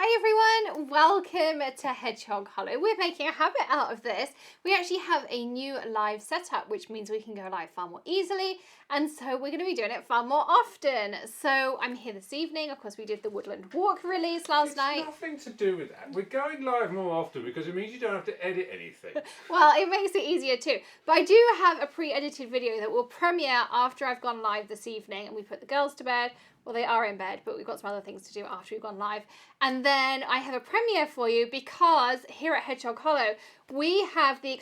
Hi everyone, welcome to Hedgehog Hollow. We're making a habit out of this. We actually have a new live setup, which means we can go live far more easily, and so we're going to be doing it far more often. So I'm here this evening. Of course, we did the Woodland Walk release last night. It's nothing to do with that. We're going live more often because it means you don't have to edit anything. Well, it makes it easier too. But I do have a pre-edited video that will premiere after I've gone live this evening and we put the girls to bed. Well, they are in bed, but we've got some other things to do after we've gone live. And then I have a premiere for you because here at Hedgehog Hollow, we have the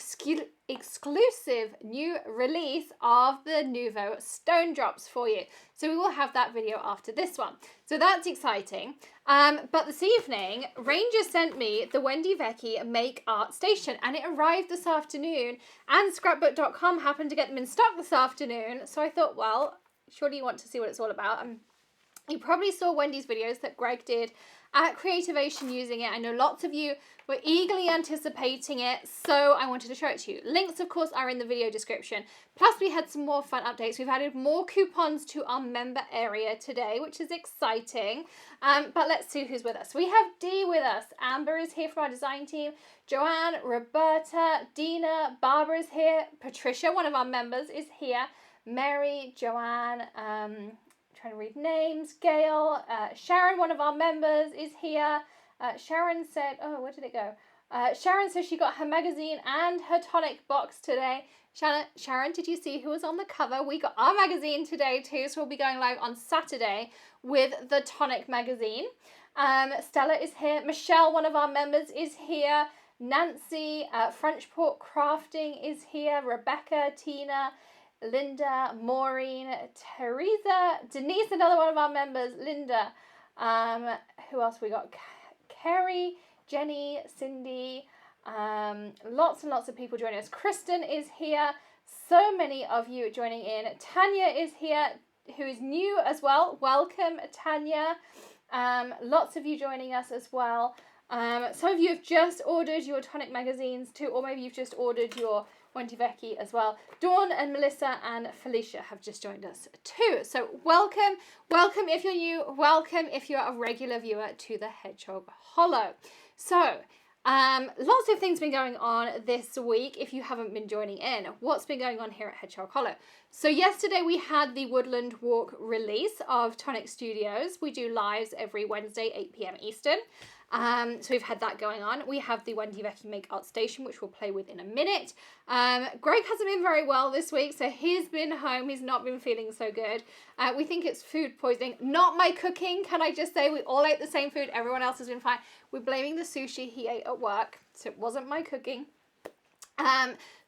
exclusive new release of the Nuvo Stone Drops for you. So we will have that video after this one. So that's exciting. But this evening, Ranger sent me the Wendy Vecchi Make Art Station, and it arrived this afternoon, and scrapbook.com happened to get them in stock this afternoon. So I thought, well, surely you want to see what it's all about. You probably saw Wendy's videos that Greg did at Creativation using it. I know lots of you were eagerly anticipating it, so I wanted to show it to you. Links, of course, are in the video description. Plus, we had some more fun updates. We've added more coupons to our member area today, which is exciting. But let's see who's with us. We have Dee with us. Amber is here from our design team. Joanne, Roberta, Dina, Barbara is here. Patricia, one of our members, is here. Mary, Joanne, trying to read names. Gail, Sharon, one of our members, is here. Sharon said, oh, where did it go? Sharon says she got her magazine and her tonic box today. Sharon, did you see who was on the cover? We got our magazine today too, so we'll be going live on Saturday with the tonic magazine. Stella is here. Michelle, one of our members, is here. Nancy, Frenchport Crafting is here. Rebecca, Tina, Linda, Maureen, Teresa, Denise, another one of our members, Linda, who else we got? Kerry, Jenny, Cindy, lots and lots of people joining us. Kristen is here, so many of you joining in. Tanya is here, who is new as well. Welcome, Tanya. Lots of you joining us as well. Some of you have just ordered your tonic magazines too, or maybe you've just ordered your Wendy Vecchi as well. Dawn and Melissa and Felicia have just joined us too. So welcome if you're new, welcome if you're a regular viewer to the Hedgehog Hollow. So lots of things been going on this week if you haven't been joining in. What's been going on here at Hedgehog Hollow? So yesterday we had the Woodland Walk release of Tonic Studios. We do lives every Wednesday, 8 p.m. Eastern. So we've had that going on. We have the Wendy Vecchi Make Art Station, which we'll play with in a minute. Greg hasn't been very well this week, so he's been home. He's not been feeling so good. We think it's food poisoning. Not my cooking, can I just say? We all ate the same food. Everyone else has been fine. We're blaming the sushi he ate at work, so it wasn't my cooking.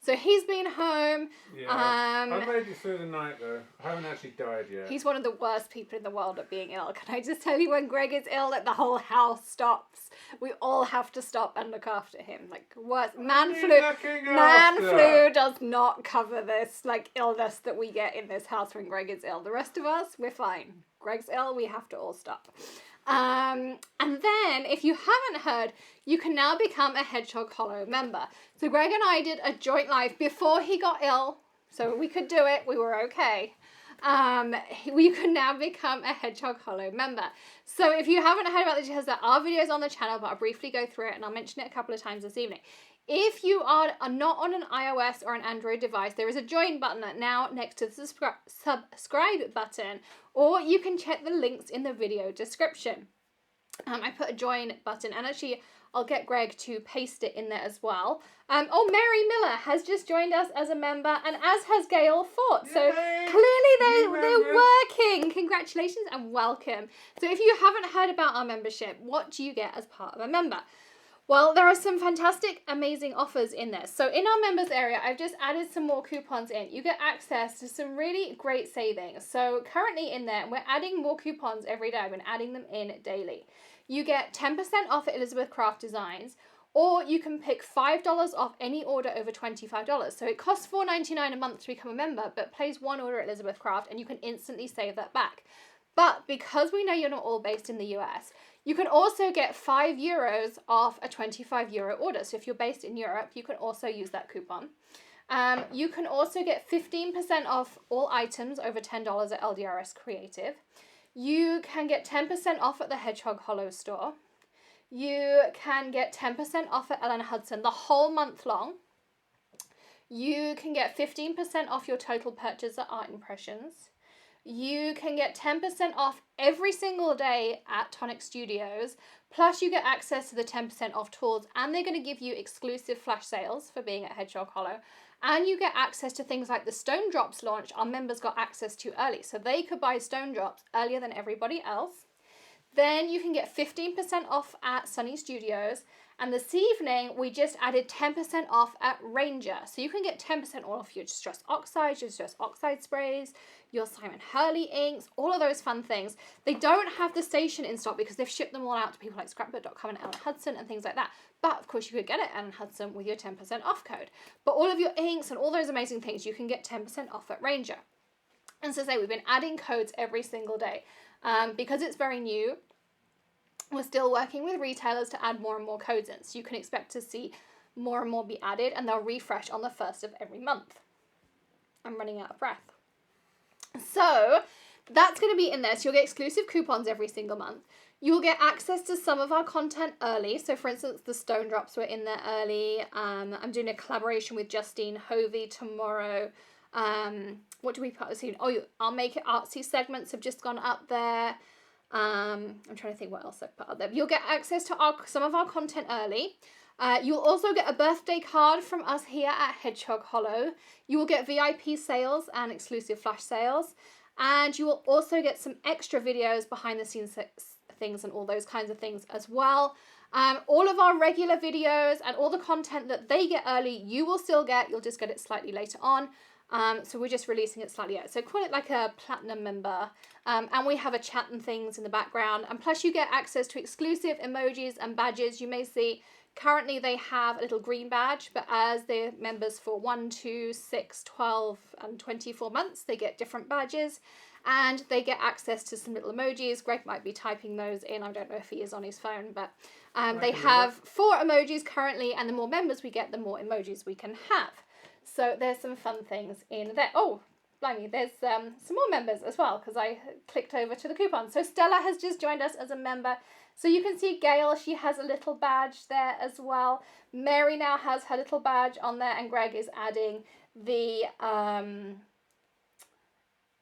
So he's been home. Yeah, I made it through the night though. I haven't actually died yet. He's one of the worst people in the world at being ill. Can I just tell you, when Greg is ill, that the whole house stops. We all have to stop and look after him. Like, worse. Man flu does not cover this like illness that we get in this house when Greg is ill. The rest of us, we're fine. Greg's ill, we have to all stop. And then, if you haven't heard, you can now become a Hedgehog Hollow member. So Greg and I did a joint live before he got ill, so we could do it. We were okay. You can now become a Hedgehog Hollow member. So if you haven't heard about the details, there are videos on the channel, but I'll briefly go through it, and I'll mention it a couple of times this evening. If you are not on an iOS or an Android device, there is a join button now next to the subscribe button, or you can check the links in the video description. I put a join button, and actually I'll get Greg to paste it in there as well. Oh, Mary Miller has just joined us as a member, and as has Gail Fort. So Yay! Clearly they're working. Congratulations and welcome. So if you haven't heard about our membership, what do you get as part of a member? Well, there are some fantastic, amazing offers in there. So in our members area, I've just added some more coupons in. You get access to some really great savings. So currently in there, we're adding more coupons every day. I've been adding them in daily. You get 10% off at Elizabeth Craft Designs, or you can pick $5 off any order over $25. So it costs $4.99 a month to become a member, but place one order at Elizabeth Craft and you can instantly save that back. But because we know you're not all based in the US, you can also get €5 off a €25 order. So if you're based in Europe, you can also use that coupon. You can also get 15% off all items over $10 at LDRS Creative. You can get 10% off at the Hedgehog Hollow store. you can get 10% off at Ellen Hudson the whole month long. You can get 15% off your total purchase at Art Impressions. You can get 10% off every single day at Tonic Studios. Plus you get access to the 10% off tours, and they're going to give you exclusive flash sales for being at Hedgehog Hollow. And you get access to things like the Stone Drops launch our members got access to early. So they could buy Stone Drops earlier than everybody else. Then you can get 15% off at Sunny Studios. And this evening, we just added 10% off at Ranger. So you can get 10% off your Distress Oxides, your Distress Oxide sprays, your Simon Hurley inks, all of those fun things. They don't have the STAY-tion in stock because they've shipped them all out to people like Scrapbook.com and Ellen Hudson and things like that. But of course, you could get it at Ellen Hudson with your 10% off code. But all of your inks and all those amazing things, you can get 10% off at Ranger. And so we've been adding codes every single day. Because it's very new, we're still working with retailers to add more and more codes in. So you can expect to see more and more be added, and they'll refresh on the 1st of every month. I'm running out of breath. So that's going to be in there. So you'll get exclusive coupons every single month. You'll get access to some of our content early. So for instance, the Stone Drops were in there early. I'm doing a collaboration with Justine Hovey tomorrow. What do we put soon? Oh, I'll Make It Artsy segments have just gone up there. I'm trying to think what else I've put up there. You'll get access to some of our content early. You'll also get a birthday card from us here at Hedgehog Hollow. You will get VIP sales and exclusive flash sales. And you will also get some extra videos, behind the scenes things and all those kinds of things as well. All of our regular videos and all the content that they get early, you will still get. You'll just get it slightly later on. So we're just releasing it slightly out. So call it like a platinum member. And we have a chat and things in the background. And plus you get access to exclusive emojis and badges. You may see currently they have a little green badge, but as they're members for 1, 2, 6, 12 and 24 months, they get different badges. And they get access to some little emojis. Greg might be typing those in. I don't know if he is on his phone, but they have 4 emojis currently. And the more members we get, the more emojis we can have. So there's some fun things in there. Oh, blimey, there's some more members as well, because I clicked over to the coupon. So Stella has just joined us as a member. So you can see Gail, she has a little badge there as well. Mary now has her little badge on there, and Greg is adding the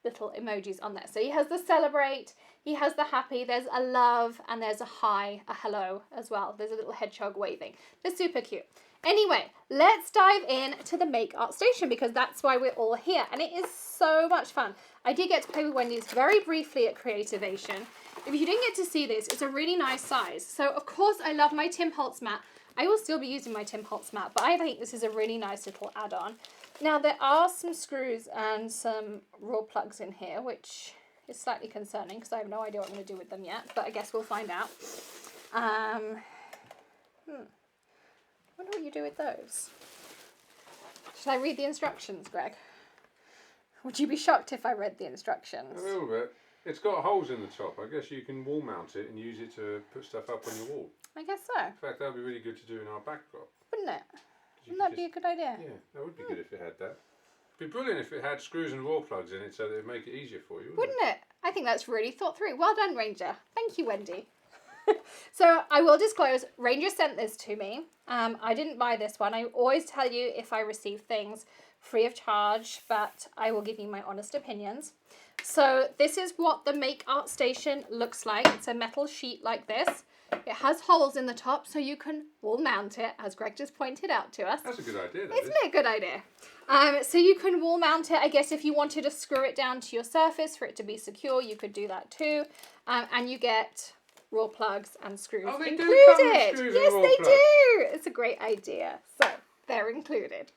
little emojis on there. So he has the celebrate, he has the happy, there's a love, and there's a hi, a hello as well. There's a little hedgehog waving. They're super cute. Anyway, let's dive in to the Make Art Station, because that's why we're all here. And it is so much fun. I did get to play with Wendy's very briefly at Creativation. If you didn't get to see this, it's a really nice size. So, of course, I love my Tim Holtz mat. I will still be using my Tim Holtz mat, but I think this is a really nice little add-on. Now, there are some screws and some raw plugs in here, which is slightly concerning because I have no idea what I'm going to do with them yet, but I guess we'll find out. I wonder what you do with those. Should I read the instructions, Greg? Would you be shocked if I read the instructions? A little bit. It's got holes in the top. I guess you can wall mount it and use it to put stuff up on your wall. I guess so. In fact, that would be really good to do in our backdrop. Wouldn't it? Wouldn't that be a good idea? Yeah, that would be good if it had that. It'd be brilliant if it had screws and wall plugs in it, so that it'd make it easier for you. Wouldn't it? I think that's really thought through. Well done, Ranger. Thank you, Wendy. So I will disclose, Ranger sent this to me. I didn't buy this one. I always tell you if I receive things free of charge, but I will give you my honest opinions. So this is what the Make Art Station looks like. It's a metal sheet like this. It has holes in the top so you can wall mount it, as Greg just pointed out to us. That's a good idea, Isn't it a good idea? So you can wall mount it. I guess if you wanted to screw it down to your surface for it to be secure, you could do that too. And you get raw plugs and screws included. Do come with screws yes, and raw they plugs. do. It's a great idea. So they're included.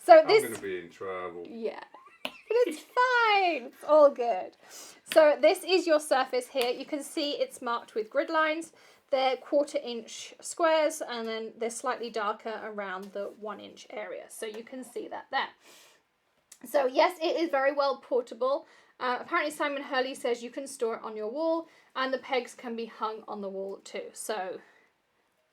So this. I'm going to be in trouble. Yeah. But it's fine. It's all good. So this is your surface here. You can see it's marked with grid lines. They're 1/4 inch squares, and then they're slightly darker around the 1 inch area. So you can see that there. So yes, it is very well portable. Apparently Simon Hurley says you can store it on your wall, and the pegs can be hung on the wall too. So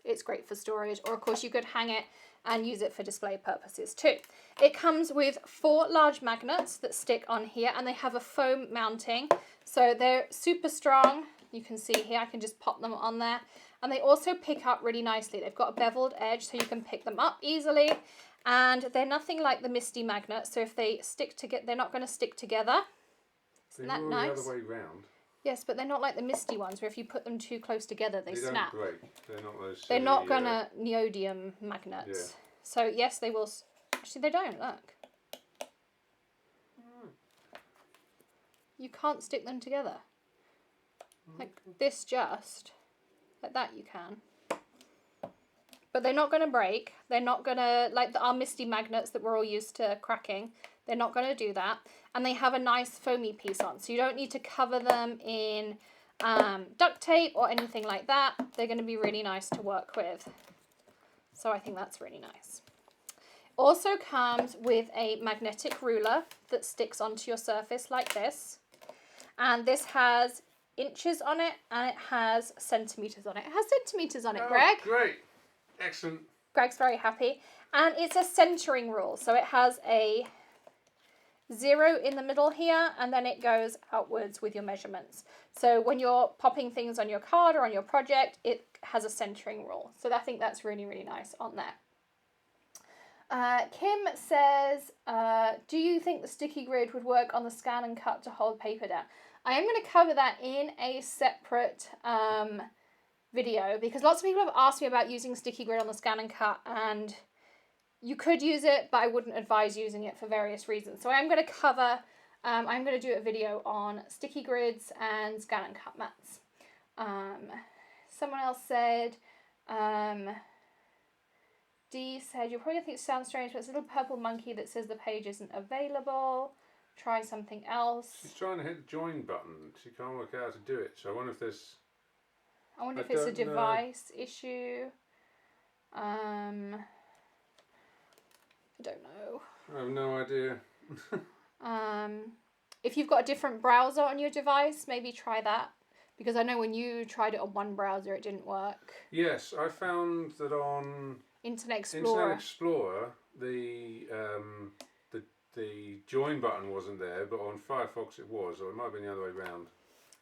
it's great for storage, or of course you could hang it and use it for display purposes too. It comes with 4 large magnets that stick on here, and they have a foam mounting. So they're super strong. You can see here, I can just pop them on there. And they also pick up really nicely. They've got a beveled edge so you can pick them up easily. And they're nothing like the Misty magnets. So if they stick together, they're not going to stick together. Isn't that nice? The other way round. Yes, but they're not like the Misty ones where if you put them too close together, they snap. Don't break. They're not those silly, they're not going to neodymium magnets. Yeah. So yes, they will. Actually, they don't. Look. You can't stick them together. Like this just. Like that you can. But they're not going to break. They're not going to, like our Misty magnets that we're all used to cracking. They're not going to do that. And they have a nice foamy piece on. So you don't need to cover them in duct tape or anything like that. They're going to be really nice to work with. So I think that's really nice. Also comes with a magnetic ruler that sticks onto your surface like this. And this has inches on it and it has centimetres on it. It has centimetres on it, Greg. Great. Excellent. Greg's very happy. And it's a centering rule. So it has a 0 in the middle here and then it goes outwards with your measurements. So when you're popping things on your card or on your project, it has a centering rule. So I think that's really, really nice on there. Kim says, do you think the sticky grid would work on the scan and cut to hold paper down? I am going to cover that in a separate video because lots of people have asked me about using sticky grid on the scan and cut, and you could use it, but I wouldn't advise using it for various reasons. So I'm going to cover, I'm going to do a video on sticky grids and scan and cut mats. Someone else said, D said, you'll probably think it sounds strange, but it's a little purple monkey that says the page isn't available. Try something else. She's trying to hit the join button. She can't work out how to do it. So I wonder if there's... I wonder if it's a device issue. I don't know. I have no idea. If you've got a different browser on your device, maybe try that. Because I know when you tried it on one browser, it didn't work. Yes, I found that on Internet Explorer, the join button wasn't there, but on Firefox it was, or it might have been the other way around.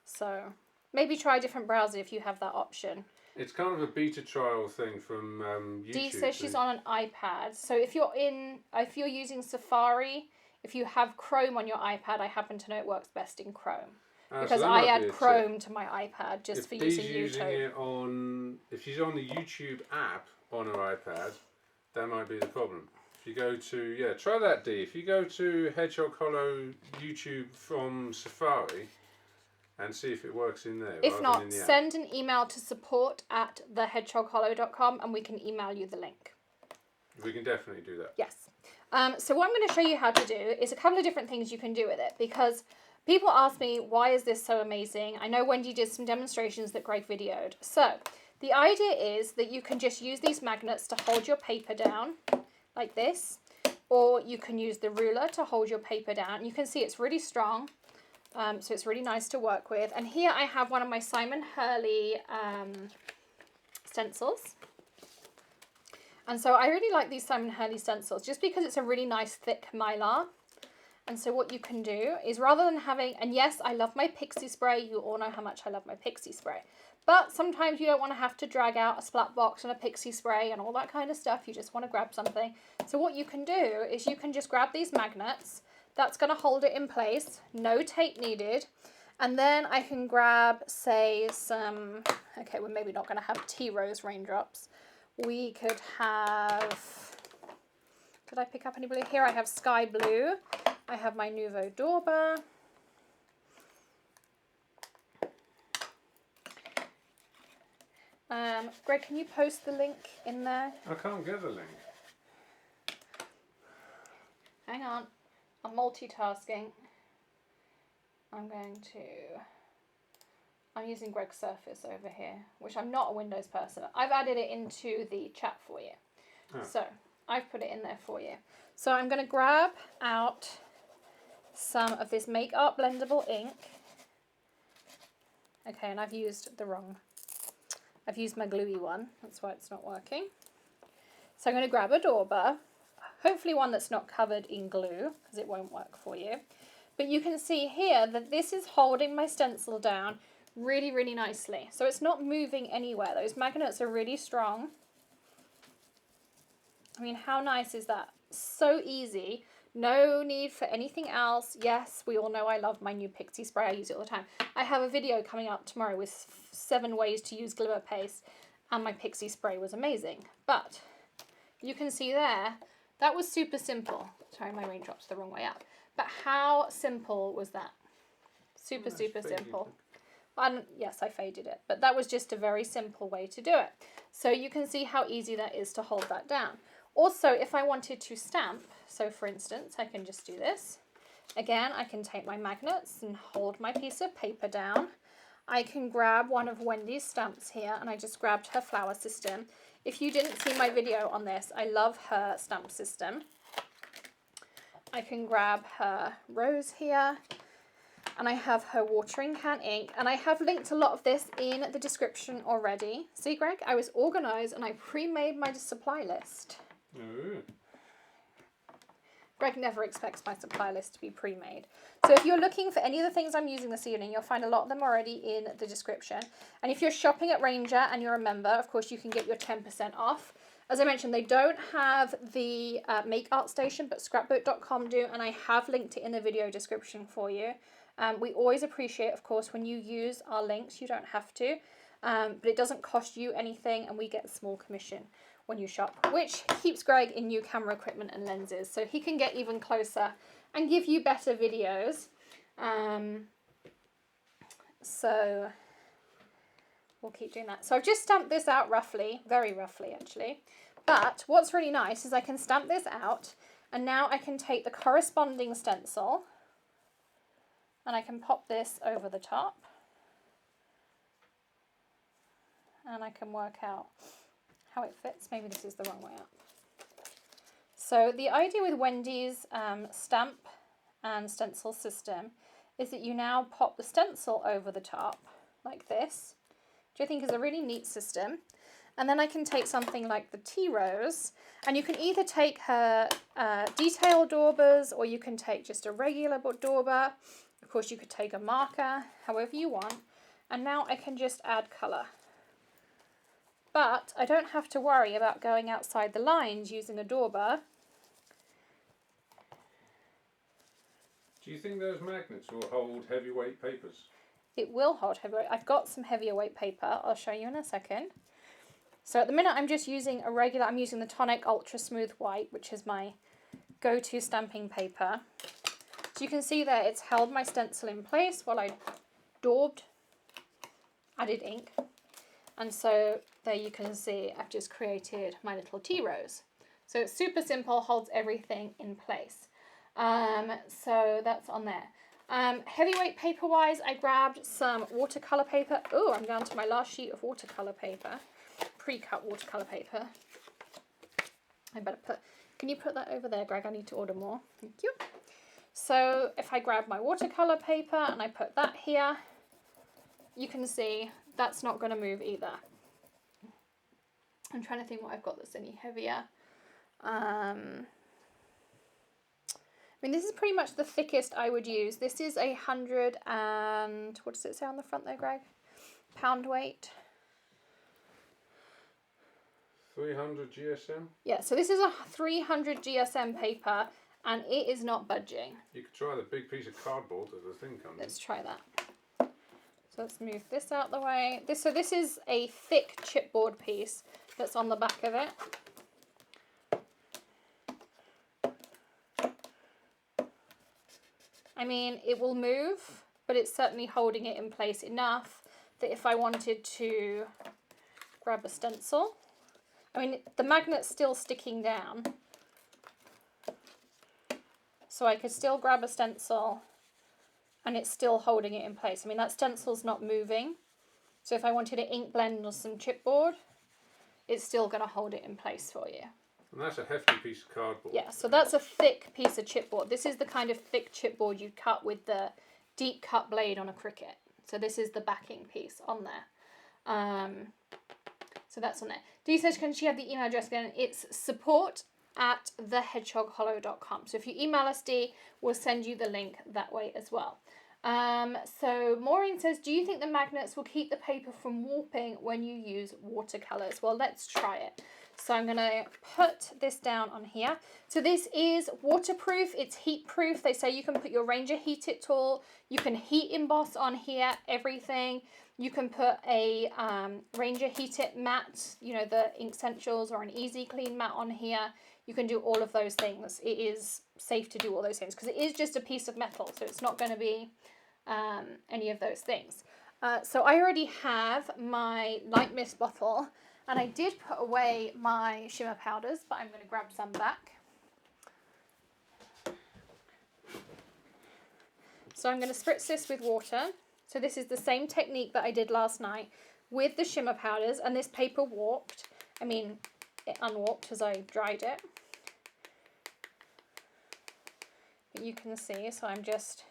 So maybe try a different browser if you have that option. It's kind of a beta trial thing from YouTube. Dee says she's on an iPad. So if you're using Safari, if you have Chrome on your iPad, I happen to know it works best in Chrome. Because I add Chrome to my iPad just for using YouTube. If she's on the YouTube app on her iPad, that might be the problem. If you go to, try that, Dee. If you go to Hedgehog Hollow YouTube from Safari and see if it works in there. If not, send an email to support@thehedgehoghollow.com and we can email you the link. We can definitely do that. Yes. So what I'm going to show you how to do is a couple of different things you can do with it, because people ask me, why is this so amazing? I know Wendy did some demonstrations that Greg videoed. So the idea is that you can just use these magnets to hold your paper down like this, or you can use the ruler to hold your paper down. You can see it's really strong, so it's really nice to work with. And here I have one of my Simon Hurley stencils. And so I really like these Simon Hurley stencils just because it's a really nice thick mylar. And so what you can do is, rather than having, and yes, I love my pixie spray. You all know how much I love my pixie spray. But sometimes you don't want to have to drag out a splat box and a pixie spray and all that kind of stuff. You just want to grab something. So what you can do is you can just grab these magnets. That's going to hold it in place. No tape needed. And then I can grab, say, some, okay, we're maybe not going to have tea rose raindrops. We could have, did I pick up any blue? Here I have sky blue. I have my Nouveau Dauber. Greg, can you post the link in there? I can't get the link. Hang on. I'm multitasking. I'm using Greg's Surface over here, which I'm not a Windows person. I've added it into the chat for you. Oh. So I've put it in there for you. So I'm going to grab out some of this Make Art Blendable ink. Okay, and I've used my gluey one. That's why it's not working. So I'm going to grab a dauber, hopefully one that's not covered in glue, because it won't work for you. But you can see here that this is holding my stencil down really, really nicely. So it's not moving anywhere. Those magnets are really strong. I mean, how nice is that? So easy. No need for anything else. Yes, we all know I love my new Pixie spray. I use it all the time. I have a video coming out tomorrow with 7 ways to use glimmer paste, and my Pixie spray was amazing. But you can see there, that was super simple. Sorry, my raindrop's the wrong way up. But how simple was that? Super, super simple. Yes, I faded it, but that was just a very simple way to do it. So you can see how easy that is to hold that down. Also, if I wanted to stamp, so for instance, I can just do this. Again, I can take my magnets and hold my piece of paper down. I can grab one of Wendy's stamps here, and I just grabbed her flower system. If you didn't see my video on this, I love her stamp system. I can grab her rose here, and I have her watering can ink, and I have linked a lot of this in the description already. See, Greg, I was organised and I pre-made my supply list. Ooh. Greg never expects my supply list to be pre-made. So if you're looking for any of the things I'm using this evening, you'll find a lot of them already in the description. And if you're shopping at Ranger and you're a member, of course, you can get your 10% off. As I mentioned, they don't have the Make Art Station, but scrapbook.com do, and I have linked it in the video description for you. We always appreciate, of course, when you use our links. You don't have to, but it doesn't cost you anything, and we get a small commission when you shop, which keeps Greg in new camera equipment and lenses, so he can get even closer and give you better videos. So we'll keep doing that. So I've just stamped this out roughly, very roughly actually. But what's really nice is I can stamp this out, and now I can take the corresponding stencil and I can pop this over the top, and I can work out how it fits. Maybe this is the wrong way up. So the idea with Wendy's stamp and stencil system is that you now pop the stencil over the top like this, which I think is a really neat system. And then I can take something like the tea rose, and you can either take her detail daubers, or you can take just a regular dauber. Of course, you could take a marker, however you want. And now I can just add colour. But I don't have to worry about going outside the lines using a dauber. Do you think those magnets will hold heavyweight papers? It will hold heavyweight. I've got some heavier weight paper. I'll show you in a second. So at the minute I'm just using a regular, I'm using the Tonic Ultra Smooth White, which is my go-to stamping paper. So you can see there it's held my stencil in place while I daubed, added ink. And so there you can see I've just created my little tea rose. So it's super simple, holds everything in place. So that's on there. Heavyweight paper wise, I grabbed some watercolour paper. Oh, I'm down to my last sheet of watercolour paper, pre-cut watercolour paper. I better put, can you put that over there, Greg? I need to order more. Thank you. So if I grab my watercolour paper and I put that here, you can see that's not going to move either. I'm trying to think what I've got that's any heavier. I mean, this is pretty much the thickest I would use. This is 100 and, what does it say on the front there, Greg? Pound weight. 300 GSM? Yeah, so this is a 300 GSM paper, and it is not budging. You could try the big piece of cardboard that the thing comes in. Let's try that. So let's move this out the way. So this is a thick chipboard piece that's on the back of it. I mean, it will move, but it's certainly holding it in place enough that if I wanted to grab a stencil, I mean, the magnet's still sticking down, so I could still grab a stencil and it's still holding it in place. I mean, that stencil's not moving, so if I wanted an ink blend or some chipboard, it's still going to hold it in place for you. And that's a hefty piece of cardboard. Yeah, so that's a thick piece of chipboard. This is the kind of thick chipboard you'd cut with the deep cut blade on a Cricut. So this is the backing piece on there. So that's on there. Dee says, can she have the email address again? It's support@thehedgehoghollow.com. So if you email us, Dee, we'll send you the link that way as well. So Maureen says, do you think the magnets will keep the paper from warping when you use watercolors? Well, let's try it. So I'm going to put this down on here. So this is waterproof, it's heat proof. They say you can put your Ranger Heat It tool, you can heat emboss on here, everything. You can put a Ranger Heat It matte, you know, the Ink Essentials or an Easy Clean matte on here. You can do all of those things. It is safe to do all those things because it is just a piece of metal, so it's not going to be any of those things. So I already have my light mist bottle, and I did put away my shimmer powders, but I'm going to grab some back. So I'm going to spritz this with water. So this is the same technique that I did last night with the shimmer powders, and this paper warped. I mean, it unwarped as I dried it. But you can see, so I'm just...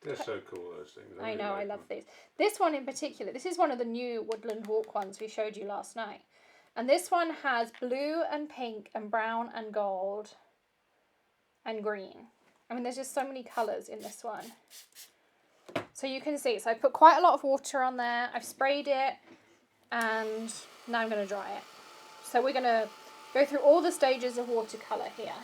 They're so cool, those things. I know, I love these. This one in particular, this is one of the new Woodland Walk ones we showed you last night. And this one has blue and pink and brown and gold and green. I mean, there's just so many colours in this one. So you can see, so I put quite a lot of water on there. I've sprayed it, and now I'm going to dry it. So we're going to go through all the stages of watercolour here.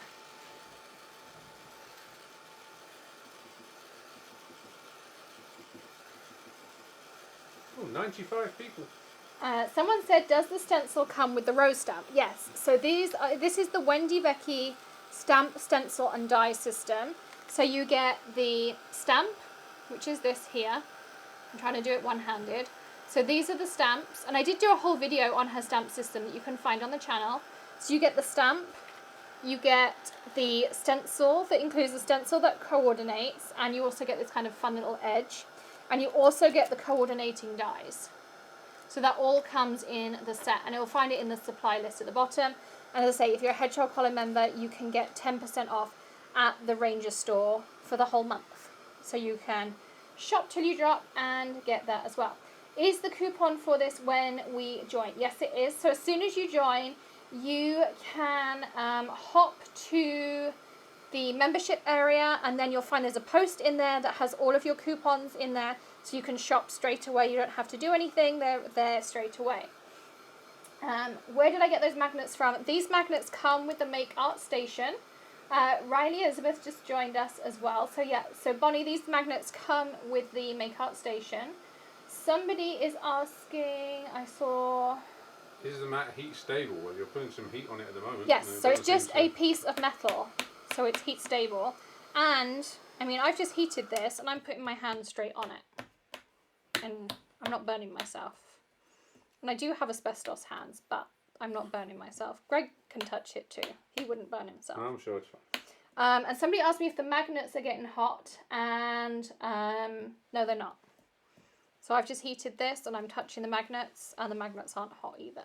Oh, 95 people. Someone said, does the stencil come with the rose stamp? Yes. So this is the Wendy Vecchi stamp, stencil and die system. So you get the stamp, which is this here. I'm trying to do it one-handed. So these are the stamps. And I did do a whole video on her stamp system that you can find on the channel. So you get the stamp, you get the stencil that includes the stencil that coordinates, and you also get this kind of fun little edge. And you also get the coordinating dies. So that all comes in the set, and you'll find it in the supply list at the bottom. And as I say, if you're a Hedgehog Hollow member, you can get 10% off at the Ranger store for the whole month. So you can shop till you drop and get that as well. Is the coupon for this when we join? Yes, it is. So as soon as you join, you can hop to the membership area, and then you'll find there's a post in there that has all of your coupons in there, so you can shop straight away. You don't have to do anything, they're there straight away. Where did I get those magnets from? These magnets come with the Make Art Station. Riley Elizabeth just joined us as well. So yeah, so Bonnie, these magnets come with the Make Art Station. Somebody is asking, I saw... Is the mat heat stable? Well, you're putting some heat on it at the moment. Yes, so it's just a piece of metal. So it's heat stable. And, I mean, I've just heated this and I'm putting my hand straight on it. And I'm not burning myself. And I do have asbestos hands, but I'm not burning myself. Greg can touch it too. He wouldn't burn himself. I'm sure it's fine. And somebody asked me if the magnets are getting hot, and no, they're not. So I've just heated this and I'm touching the magnets, and the magnets aren't hot either.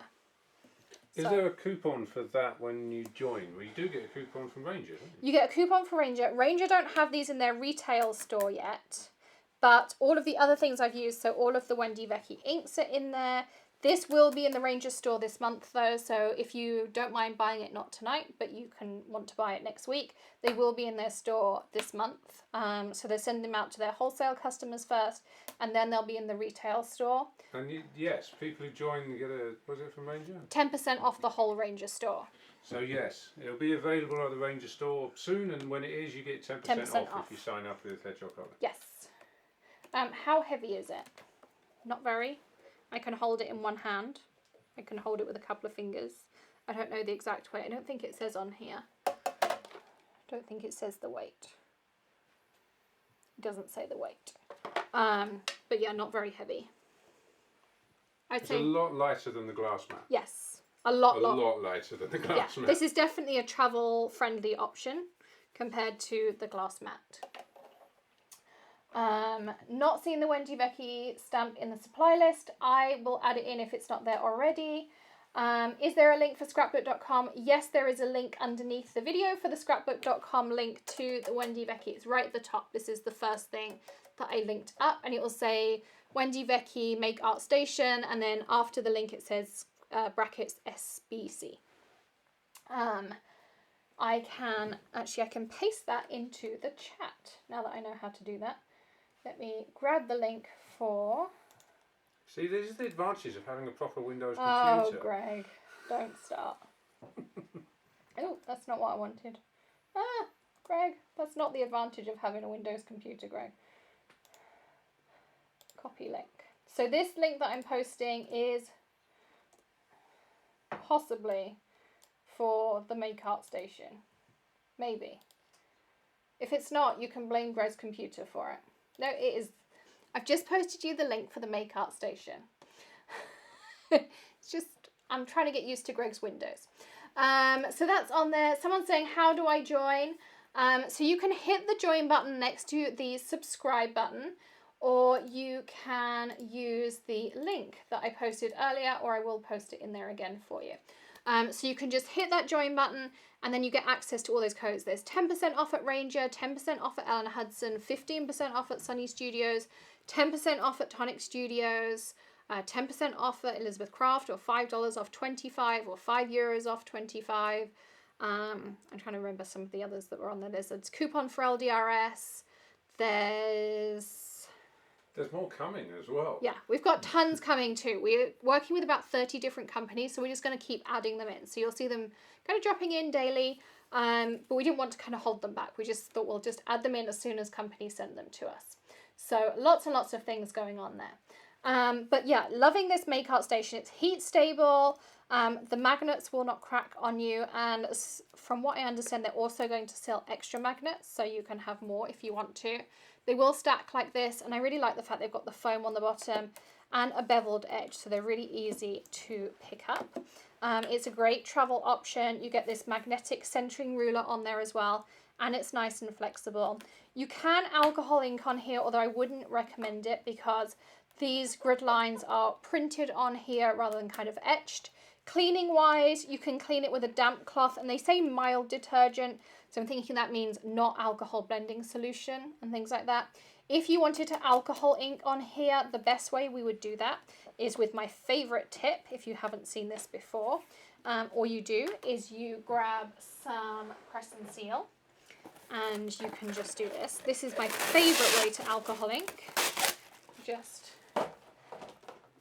Is there a coupon for that when you join? Well, you do get a coupon from Ranger, don't you? You get a coupon for Ranger. Ranger don't have these in their retail store yet, but all of the other things I've used, so all of the Wendy Vecchi inks are in there. This will be in the Ranger store this month though, so if you don't mind buying it, not tonight, but you can want to buy it next week, they will be in their store this month. So they send them out to their wholesale customers first, and then they'll be in the retail store. And yes, people who join get a, was it from Ranger? 10% off the whole Ranger store. So yes, it'll be available at the Ranger store soon, and when it is, you get 10% off if you sign up with Hedgehog Hollow. Yes. How heavy is it? Not very. I can hold it in one hand. I can hold it with a couple of fingers. I don't know the exact weight. I don't think it says on here. I don't think it says the weight. It doesn't say the weight. But yeah, not very heavy. It's a lot lighter than the glass mat. Yes. A lot lighter than the glass mat. This is definitely a travel friendly option compared to the glass mat. Not seeing the Wendy Vecchi stamp in the supply list. I will add it in if it's not there already. Is there a link for scrapbook.com? Yes, there is a link underneath the video for the scrapbook.com link to the Wendy Vecchi. It's right at the top. This is the first thing that I linked up, and it will say Wendy Vecchi Make Art Station, and then after the link it says brackets SBC. I can paste that into the chat now that I know how to do that. let me grab the link for... See, these are the advantages of having a proper Windows Oh, computer. Greg, don't start. Oh, that's not what I wanted. Ah, Greg, that's not the advantage of having a Windows computer, Greg. Copy link. So this link that I'm posting is possibly for the Make Art Station. Maybe. If it's not, you can blame Greg's computer for it. No, it is. I've just posted you the link for the Make Art Station. It's just, I'm trying to get used to Greg's Windows. So that's on there. Someone's saying, how do I join? So you can hit the join button next to the subscribe button, or you can use the link that I posted earlier, or I will post it in there again for you. So you can just hit that join button and then you get access to all those codes. There's 10% off at Ranger, 10% off at Ellen Hudson, 15% off at Sunny Studios, 10% off at Tonic Studios, 10% off at Elizabeth Craft, or $5 off 25, or €5 off 25. I'm trying to remember some of the others that were on there. There's a coupon for LDRS. There's more coming as well. Yeah, we've got tons coming too. We're working with about 30 different companies, so we're just going to keep adding them in. So you'll see them kind of dropping in daily, but we didn't want to kind of hold them back. We just thought we'll just add them in as soon as companies send them to us. So lots and lots of things going on there. But yeah, loving this Make Art Station. It's heat stable. The magnets will not crack on you, and from what I understand, they're also going to sell extra magnets, so you can have more if you want to. They will stack like this, and I really like the fact they've got the foam on the bottom and a beveled edge, so they're really easy to pick up. It's a great travel option. You get this magnetic centering ruler on there as well, and it's nice and flexible. You can alcohol ink on here, although I wouldn't recommend it because these grid lines are printed on here rather than kind of etched. Cleaning wise, you can clean it with a damp cloth, and they say mild detergent, so I'm thinking that means not alcohol blending solution and things like that. If you wanted to alcohol ink on here, the best way we would do that is with my favorite tip. If you haven't seen this before, all you do is you grab some press and seal, and you can just do this. This is my favorite way to alcohol ink. Just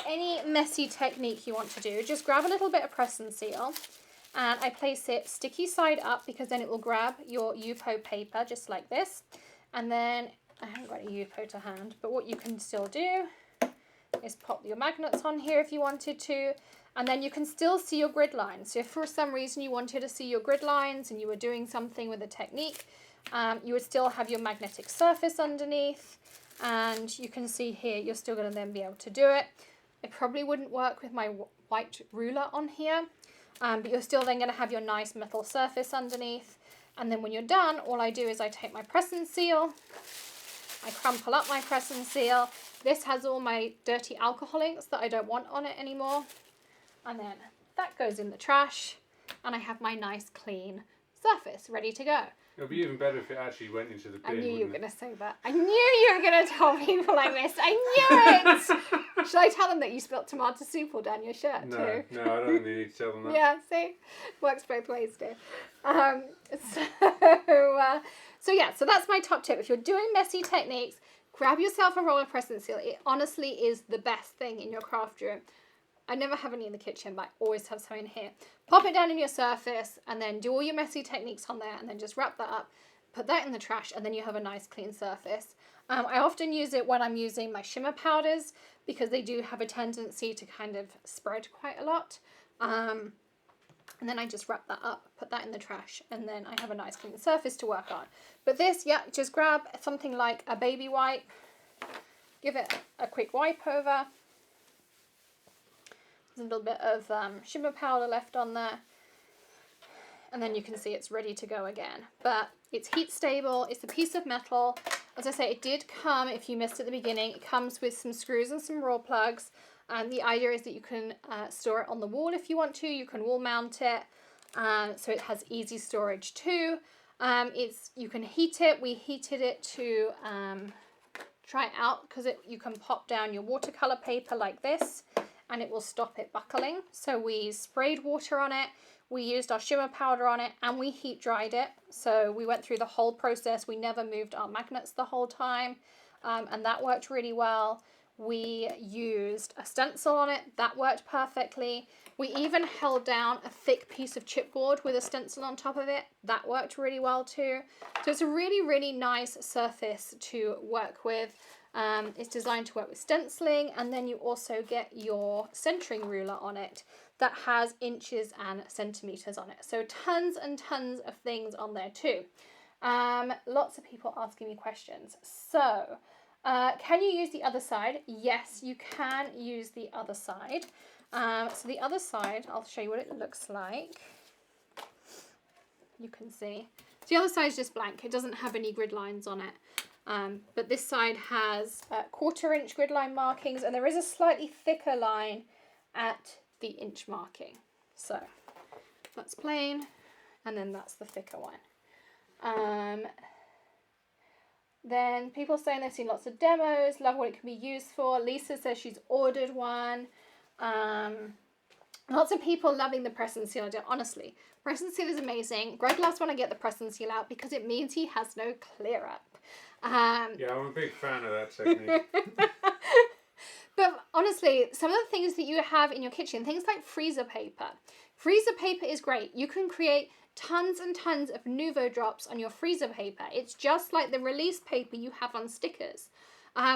any messy technique you want to do, just grab a little bit of press and seal, and I place it sticky side up because then it will grab your Yupo paper just like this. And then I haven't got a Yupo to hand, but what you can still do is pop your magnets on here if you wanted to, and then you can still see your grid lines. So if for some reason you wanted to see your grid lines and you were doing something with a technique, you would still have your magnetic surface underneath, and you can see here you're still going to then be able to do it. It probably wouldn't work with my white ruler on here, but you're still then going to have your nice metal surface underneath. And then when you're done, all I do is I take my press and seal, I crumple up my press and seal. This has all my dirty alcohol inks that I don't want on it anymore. And then that goes in the trash, and I have my nice clean surface ready to go. It would be even better if it actually went into the bin. I knew you were going to say that. I knew you were going to tell people I missed. I knew it! Should I tell them that you spilt tomato soup all down your shirt too? No, I don't really need to tell them that. Yeah, see? Works both ways, dear. So that's my top tip. If you're doing messy techniques, grab yourself a roll of press and seal. It honestly is the best thing in your craft room. I never have any in the kitchen, but I always have some in here. Pop it down in your surface, and then do all your messy techniques on there, and then just wrap that up, put that in the trash, and then you have a nice clean surface. I often use it when I'm using my shimmer powders, because they do have a tendency to kind of spread quite a lot. And then I just wrap that up, put that in the trash, and then I have a nice clean surface to work on. But this, yeah, just grab something like a baby wipe, give it a quick wipe over. There's a little bit of shimmer powder left on there, and then you can see it's ready to go again. But it's heat stable, it's a piece of metal. As I say, it did come, if you missed at the beginning, it comes with some screws and some raw plugs. And the idea is that you can store it on the wall if you want to. You can wall mount it, so it has easy storage too. You can heat it. We heated it to try it out, because you can pop down your watercolor paper like this, and it will stop it buckling. So we sprayed water on it, we used our shimmer powder on it, and we heat dried it. So we went through the whole process. We never moved our magnets the whole time. and that worked really well. We used a stencil on it. That worked perfectly. We even held down a thick piece of chipboard with a stencil on top of it. That worked really well too. So it's a really, really nice surface to work with. It's designed to work with stenciling, and then you also get your centering ruler on it that has inches and centimeters on it. So tons and tons of things on there too. Lots of people asking me questions. So, can you use the other side? Yes, you can use the other side. So the other side, I'll show you what it looks like. You can see. So the other side is just blank. It doesn't have any grid lines on it. But this side has 1/4 inch grid line markings, and there is a slightly thicker line at the inch marking. So that's plain, and then that's the thicker one. Then people saying they've seen lots of demos, love what it can be used for. Lisa says she's ordered one. Lots of people loving the press and seal idea. Honestly, press and seal is amazing. Greg loves when I get the press and seal out because it means he has no clear up. Yeah, I'm a big fan of that technique. But honestly, some of the things that you have in your kitchen, things like freezer paper. Freezer paper is great. You can create tons and tons of Nouveau drops on your freezer paper. It's just like the release paper you have on stickers.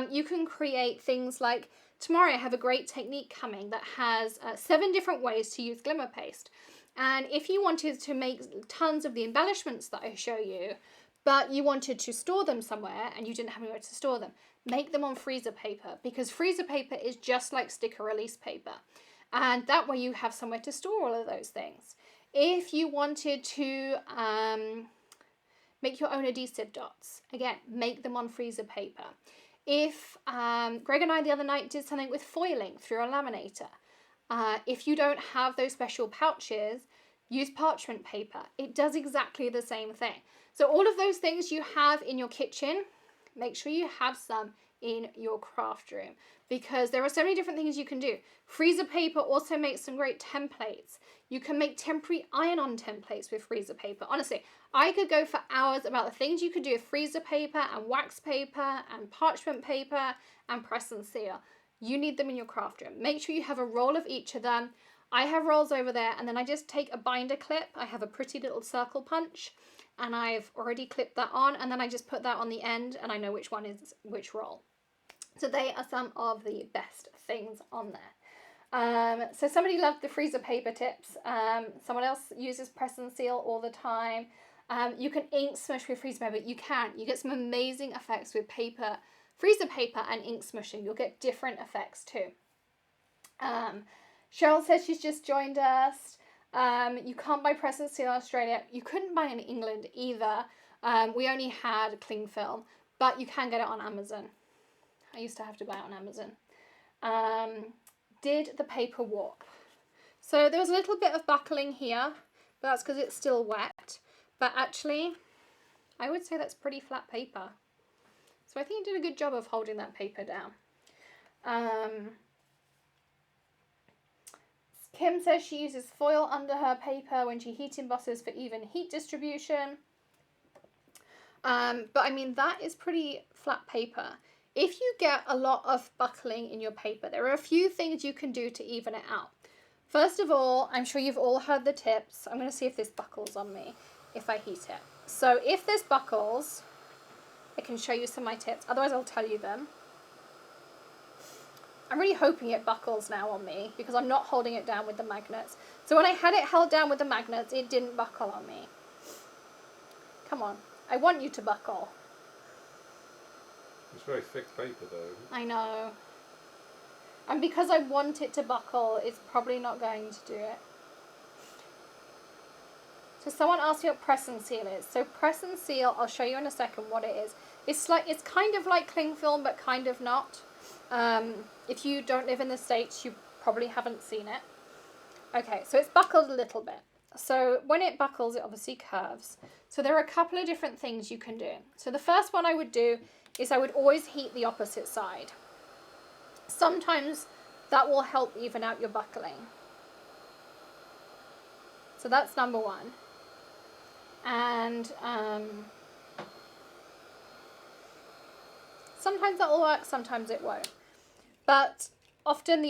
You can create things like, tomorrow I have a great technique coming that has 7 different ways to use glimmer paste. And if you wanted to make tons of the embellishments that I show you, but you wanted to store them somewhere and you didn't have anywhere to store them, make them on freezer paper, because freezer paper is just like sticker release paper. And that way you have somewhere to store all of those things. If you wanted to make your own adhesive dots, again, make them on freezer paper. If Greg and I the other night did something with foiling through a laminator. If you don't have those special pouches, use parchment paper. It does exactly the same thing. So all of those things you have in your kitchen, make sure you have some in your craft room, because there are so many different things you can do. Freezer paper also makes some great templates. You can make temporary iron-on templates with freezer paper. Honestly, I could go for hours about the things you could do with freezer paper and wax paper and parchment paper and press and seal. You need them in your craft room. Make sure you have a roll of each of them. I have rolls over there, and then I just take a binder clip. I have a pretty little circle punch, and I've already clipped that on, and then I just put that on the end, and I know which one is which roll. So they are some of the best things on there. So somebody loved the freezer paper tips. Someone else uses press and seal all the time. You can ink smush with freezer paper. You can. You get some amazing effects with paper, freezer paper and ink smushing. You'll get different effects too. Cheryl says she's just joined us. You can't buy press and seal in Australia. You couldn't buy in England either. We only had cling film, but you can get it on Amazon. I used to have to buy it on Amazon. Did the paper warp? So there was a little bit of buckling here, but that's because it's still wet. But actually, I would say that's pretty flat paper. So I think you did a good job of holding that paper down. Kim says she uses foil under her paper when she heat embosses for even heat distribution. But I mean, that is pretty flat paper. If you get a lot of buckling in your paper, there are a few things you can do to even it out. First of all, I'm sure you've all heard the tips. I'm going to see if this buckles on me if I heat it. So if this buckles, I can show you some of my tips. Otherwise, I'll tell you them. I'm really hoping it buckles now on me because I'm not holding it down with the magnets. So when I had it held down with the magnets, it didn't buckle on me. Come on. I want you to buckle. It's very thick paper though. I know. And because I want it to buckle, it's probably not going to do it. So someone asked me what press and seal is. So press and seal, I'll show you in a second what it is. It's kind of like cling film, but kind of not. If you don't live in the States, you probably haven't seen it. Okay, so it's buckled a little bit. So when it buckles, it obviously curves. So there are a couple of different things you can do. So the first one I would do is I would always heat the opposite side. Sometimes that will help even out your buckling. So that's number one. And Sometimes that will work, sometimes it won't. But often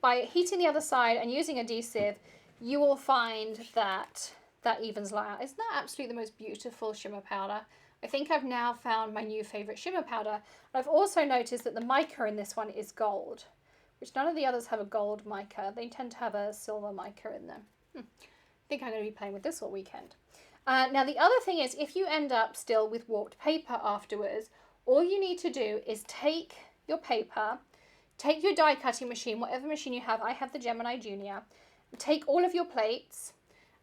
by heating the other side and using adhesive, you will find that that evens out. Isn't that absolutely the most beautiful shimmer powder? I think I've now found my new favourite shimmer powder. I've also noticed that the mica in this one is gold, which none of the others have a gold mica. They tend to have a silver mica in them. I think I'm going to be playing with this all weekend. Now the other thing is, if you end up still with warped paper afterwards, all you need to do is take your paper, take your die cutting machine, whatever machine you have. I have the Gemini Junior. Take all of your plates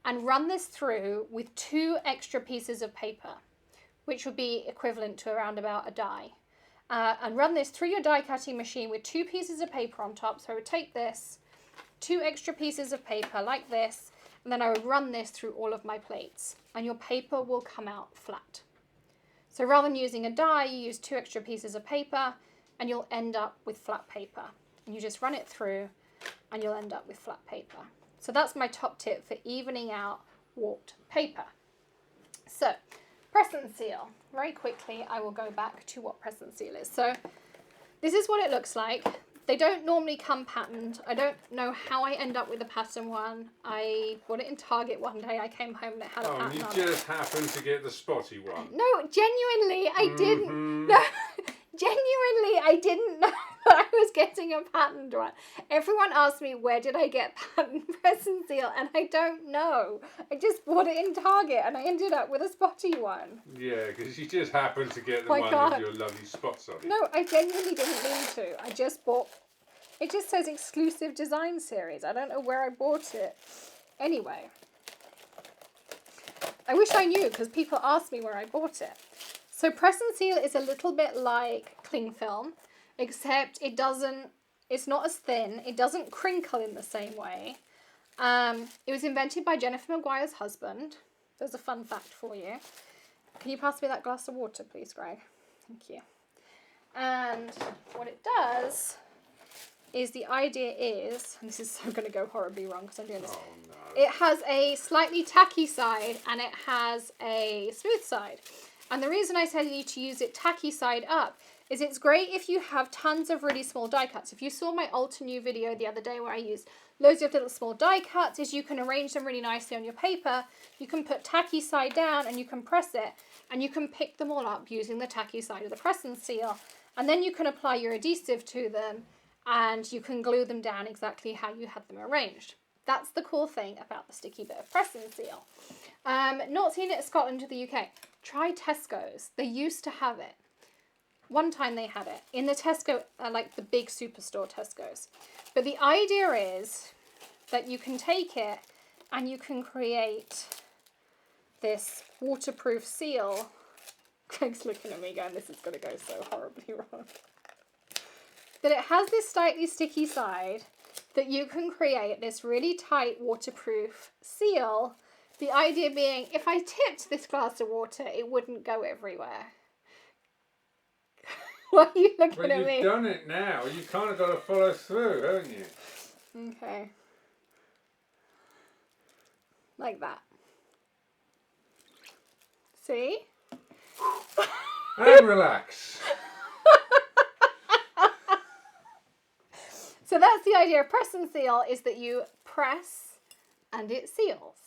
and run this through with 2 extra pieces of paper, which would be equivalent to around about a die. And run this through your die cutting machine with 2 pieces of paper on top. So I would take this, 2 extra pieces of paper like this, and then I would run this through all of my plates, and your paper will come out flat. So rather than using a die, you use 2 extra pieces of paper, and you'll end up with flat paper. And you just run it through, and you'll end up with flat paper. So that's my top tip for evening out warped paper. So, press and seal. Very quickly, I will go back to what press and seal is. So, this is what it looks like. They don't normally come patterned. I don't know how I end up with a pattern one. I bought it in Target one day. I came home and it had a pattern on it. Oh, you just happened to get the spotty one. No, genuinely, I didn't. No, genuinely, I didn't know that I was getting a patterned one. Everyone asked me, where did I get patterned press and seal? And I don't know. I just bought it in Target and I ended up with a spotty one. Yeah, because you just happened to get the one with your lovely spots on it. No, I genuinely didn't mean to. I just bought... It just says exclusive design series. I don't know where I bought it. Anyway. I wish I knew because people ask me where I bought it. So press and seal is a little bit like cling film, except it's not as thin. It doesn't crinkle in the same way. It was invented by Jennifer Maguire's husband. There's a fun fact for you. Can you pass me that glass of water, please, Greg? Thank you. And what it does is, the idea is, and this is so going to go horribly wrong because I'm doing this. Oh, no. It has a slightly tacky side and it has a smooth side. And the reason I tell you to use it tacky side up is it's great if you have tons of really small die cuts. If you saw my Alter New video the other day where I used loads of little small die cuts, is you can arrange them really nicely on your paper. You can put tacky side down and you can press it and you can pick them all up using the tacky side of the press and seal. And then you can apply your adhesive to them and you can glue them down exactly how you had them arranged. That's the cool thing about the sticky bit of press and seal. Not seen it at Scotland or the UK. Try Tesco's. They used to have it. One time they had it in the Tesco, like the big superstore Tesco's. But the idea is that you can take it and you can create this waterproof seal. Greg's looking at me going, this is going to go so horribly wrong. That it has this slightly sticky side that you can create this really tight waterproof seal. The idea being, if I tipped this glass of water, it wouldn't go everywhere. Why are you looking at me? Well, you've done it now. You've kind of got to follow through, haven't you? Okay. Like that. See? And relax. So that's the idea of press and seal, is that you press and it seals.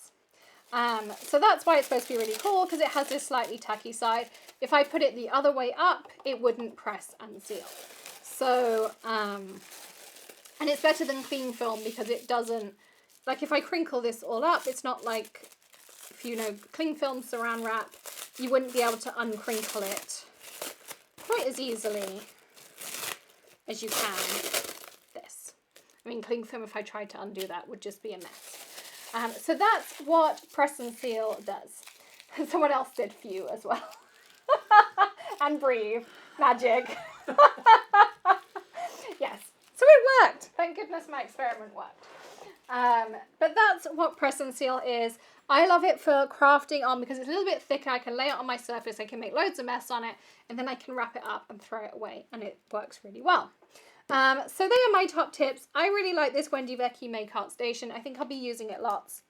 So that's why it's supposed to be really cool, because it has this slightly tacky side. If I put it the other way up, it wouldn't press and seal. So, and it's better than cling film because it doesn't, like if I crinkle this all up, it's not like, if you know, cling film saran wrap, you wouldn't be able to uncrinkle it quite as easily as you can this. I mean, cling film, if I tried to undo that, would just be a mess. So that's what press and seal does. Someone else did Few as well. And Breathe. Magic. Yes. So it worked. Thank goodness my experiment worked. But that's what press and seal is. I love it for crafting on because it's a little bit thicker. I can lay it on my surface. I can make loads of mess on it. And then I can wrap it up and throw it away. And it works really well. So they are my top tips. I really like this Wendy Vecchi Make Art Station. I think I'll be using it lots.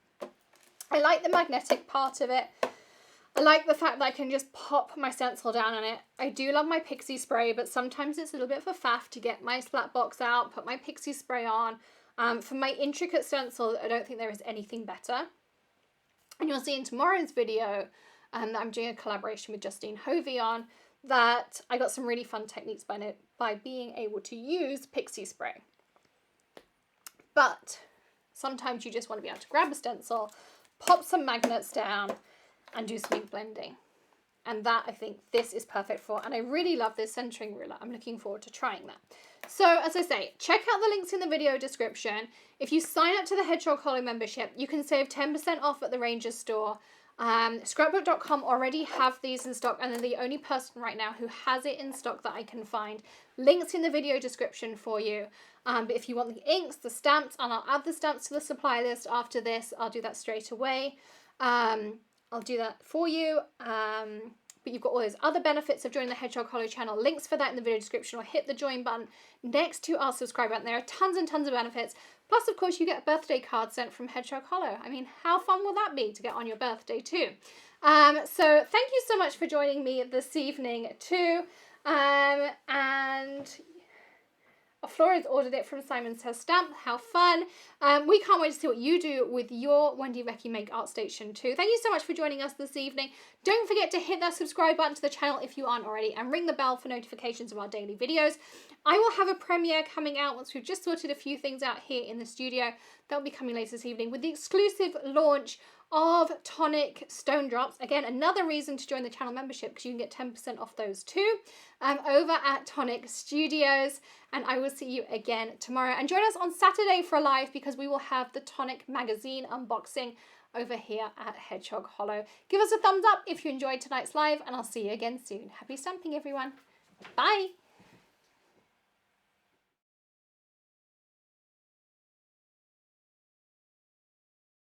I like the magnetic part of it. I like the fact that I can just pop my stencil down on it. I do love my pixie spray, but sometimes it's a little bit of a faff to get my splat box out, put my pixie spray on. For my intricate stencil, I don't think there is anything better. And you'll see in tomorrow's video that I'm doing a collaboration with Justine Hovey on, that I got some really fun techniques by being able to use pixie spray. But sometimes you just want to be able to grab a stencil, pop some magnets down, and do some ink blending. And that I think this is perfect for. And I really love this centering ruler. I'm looking forward to trying that. So as I say, check out the links in the video description. If you sign up to the Hedgehog Hollow membership, you can save 10% off at the Rangers store. Scrapbook.com already have these in stock, and they're the only person right now who has it in stock that I can find. Links in the video description for you. But if you want the inks, the stamps, and I'll add the stamps to the supply list after this, I'll do that straight away. I'll do that for you. But you've got all those other benefits of joining the Hedgehog Hollow channel. Links for that in the video description, or hit the join button next to our subscribe button. There are tons and tons of benefits. Plus, of course, you get a birthday card sent from Hedgehog Hollow. I mean, how fun will that be to get on your birthday too? So thank you so much for joining me this evening too. And Flora's ordered it from Simon Says Stamp. How fun. We can't wait to see what you do with your Wendy Vecchi Make Art Station too. Thank you so much for joining us this evening. Don't forget to hit that subscribe button to the channel if you aren't already, and ring the bell for notifications of our daily videos. I will have a premiere coming out once we've just sorted a few things out here in the studio. That'll be coming later this evening with the exclusive launch of Tonic Stone Drops. Again, another reason to join the channel membership, because you can get 10% off those too, over at Tonic Studios. And I will see you again tomorrow. And join us on Saturday for a live, because we will have the Tonic magazine unboxing over here at Hedgehog Hollow. Give us a thumbs up if you enjoyed tonight's live, and I'll see you again soon. Happy stamping, everyone. Bye.